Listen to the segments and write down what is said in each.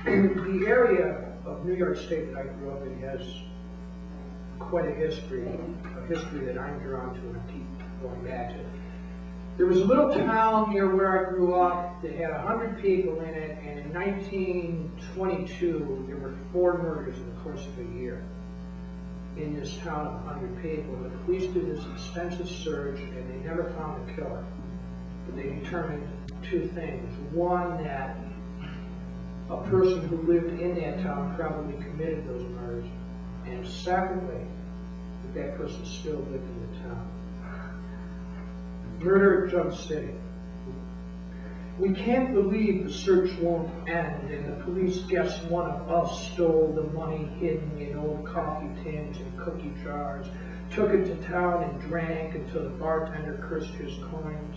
The area of New York State that I grew up in has quite a history that I'm drawn to and keep going back to. There was a little town near where I grew up that had 100 people in it, and in 1922 there were 4 murders in the course of a year in this town of 100 people. And the police did this extensive search and they never found the killer. But they determined 2 things. One, that a person who lived in that town probably committed those murders. And secondly, that person still lived in the town. Murder at Jump City. We can't believe the search won't end, and the police guess one of us stole the money hidden in old coffee tins and cookie jars, took it to town and drank until the bartender cursed his coins.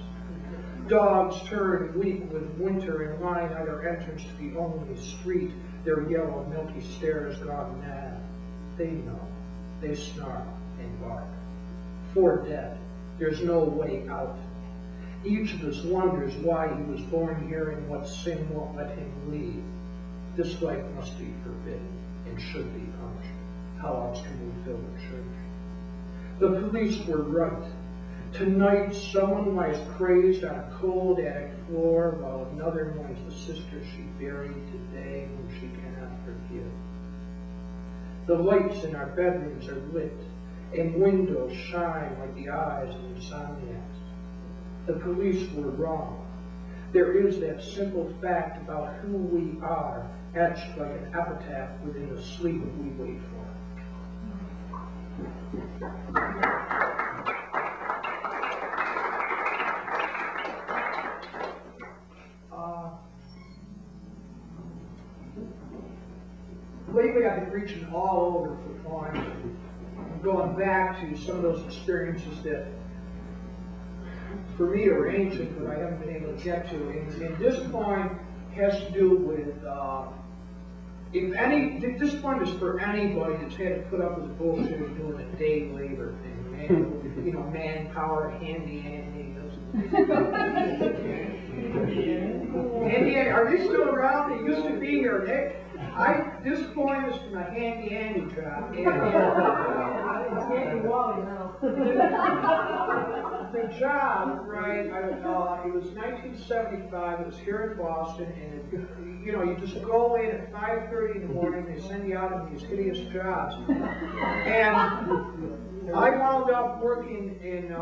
Dogs turned weak with winter and line at our entrance to the only street, their yellow milky stares gone mad. They know. They snarl and bark. 4 dead. There's no way out. Each of us wonders why he was born here and what sin won't let him leave. This life must be forbidden and should be punished. How else can we fill the church? The police were right. Tonight, someone lies crazed on a cold attic floor while another mourns the sister she buried today whom she cannot forgive. The lights in our bedrooms are lit, and windows shine like the eyes of insomniacs. The police were wrong. There is that simple fact about who we are, etched like an epitaph within the sleep we wait for. Lately I've been reaching all over for poems. I'm going back to some of those experiences that for me are ancient, but I haven't been able to get to. And this poem has to do with, this poem is for anybody that's had to put up with the bullshit of doing a day labor thing, manpower, handy. Handy, are they still around? They used to be here, Nick. This poem is from a handy job. It's handy wally now. The job, right? It was 1975. It was here in Boston, and you just go in at 5:30 in the morning. They send you out on these hideous jobs, and I wound up working in the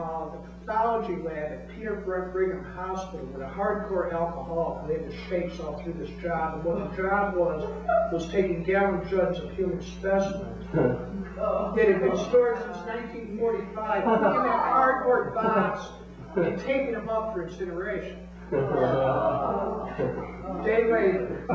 pathology lab at Peter Brigham Hospital with a hardcore alcoholic. They had the shakes all through this job, and what the job was taking gallon jugs of human specimens that had been stored since 1945, putting them in a cardboard box and taking them up for incineration. Day later.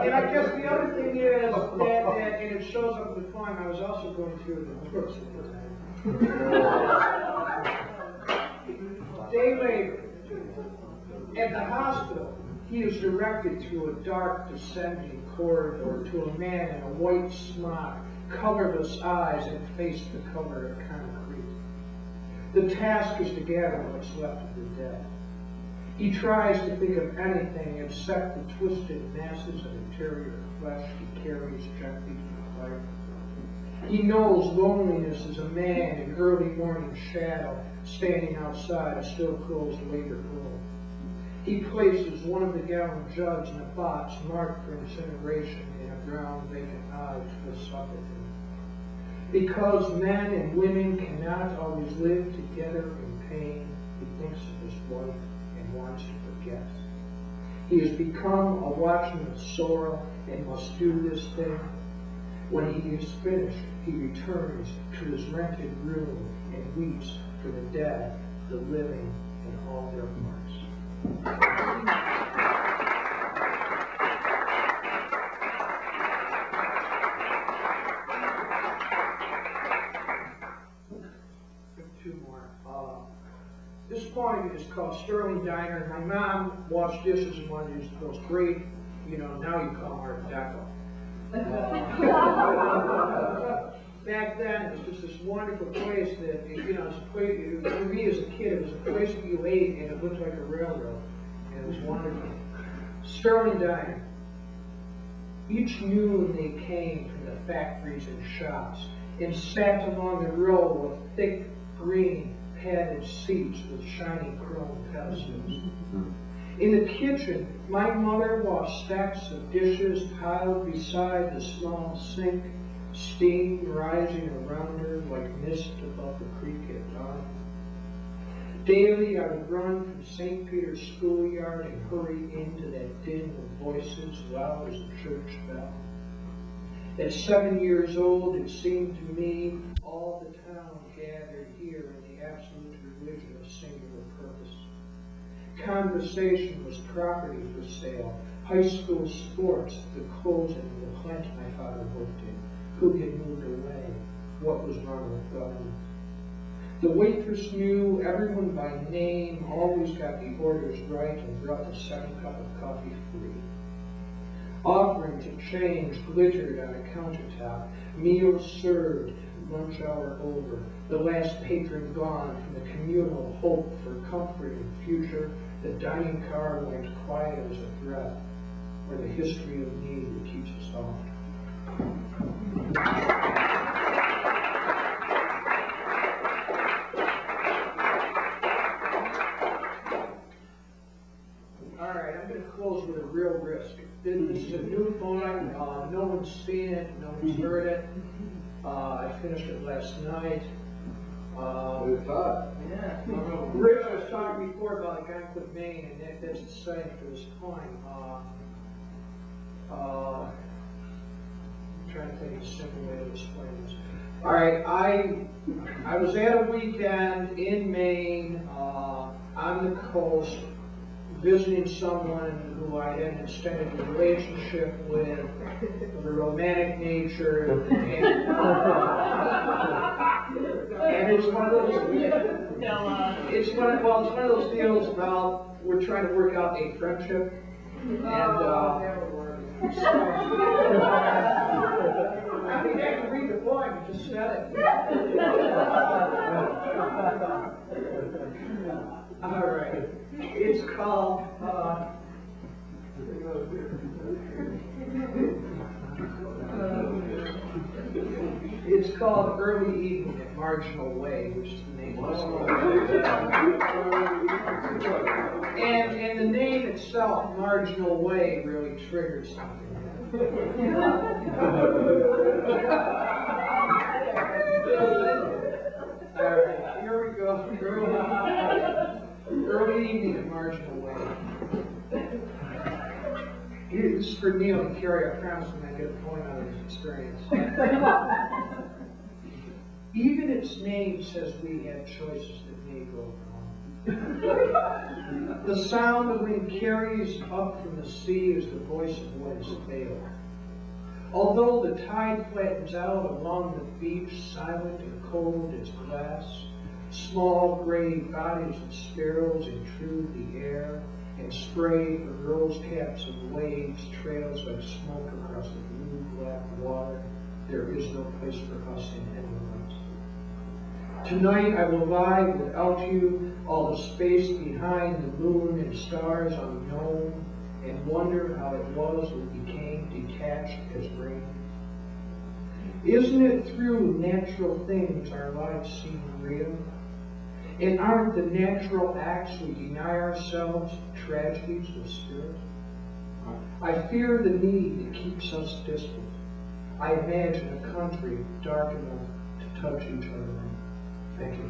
And I guess the other thing is that and it shows up in the poem, I was also going through the books at the time. Day later, at the hospital, he is directed through a dark descending corridor to a man in a white smock, colorless eyes, and face the color of concrete. The task is to gather what's left of the dead. He tries to think of anything except the twisted masses of interior flesh he carries gently to the fire. He knows loneliness is a man in early morning shadow standing outside a still closed labor pool. He places one of the gallon jugs in a box marked for incineration in a brown vacant eye to suck at him. Because men and women cannot always live together in pain, he thinks of his wife and wants to forget. He has become a watchman of sorrow and must do this thing. When he is finished, he returns to his rented room and weeps for the dead, the living, and all their parts. Two more. This poem is called Sterling Diner. My mom washed dishes in one of those great, now you call them Art Deco. Back wonderful place that, you know, it's a place, for me as a kid, it was a place that you ate and it looked like a railroad. And it was wonderful. Sterling Diner. Each noon they came from the factories and shops and sat along the row of thick green padded seats with shiny chrome pedestals. In the kitchen, my mother washed stacks of dishes piled beside the small sink, steam rising around her like mist above the creek at dawn. Daily I would run from St. Peter's schoolyard and hurry into that din of voices loud as a church bell. At 7 years old, it seemed to me all the town gathered here in the absolute religion of singular purpose. Conversation was property for sale, high school sports, the closing of the plant my father worked in, who had moved away, what was wrong with government. The waitress knew everyone by name, always got the orders right, and brought the second cup of coffee free. Offering to change glittered on a countertop, meals served, lunch hour over, the last patron gone from the communal hope for comfort and future, the dining car went quiet as a threat, or the history of need that keeps us all. All right, I'm going to close with a real risk. This is a new poem. No one's seen it. No one's heard it. I finished it last night. Yeah. Rich was talking before about Algonquin, Maine, and that's the setting for this poem. I'm trying to think of a simple way to explain this. All right, I was at a weekend in Maine, on the coast, visiting someone who I had an extended relationship with, of a romantic nature, and it's one of those. It's one of those deals about we're trying to work out a friendship, and so, I think I can read the poem. You just said it. All right. It's called, Early Evening at Marginal Way, which is the name of this poem. And the name itself, Marginal Way, really triggered something. All right, here we go. Early evening at Marginal Way. This is for Neil and Carrie. I promise when I get a point out of this experience. Even its name says we have choices that may go wrong. The sound of wind carries up from the sea is the voice of what is failed. Although the tide flattens out along the beach, silent and cold as glass, small gray bodies of sparrows intrude the air and spray the rose caps of waves, trails like smoke across the blue-black water. There is no place for us in any light. Tonight I will lie without you, all the space behind the moon and stars unknown, and wonder how it was we became detached as rain. Isn't it through natural things our lives seem real? And aren't the natural acts we deny ourselves tragedies of spirit? I fear the need that keeps us distant. I imagine a country dark enough to touch each other. Thank you.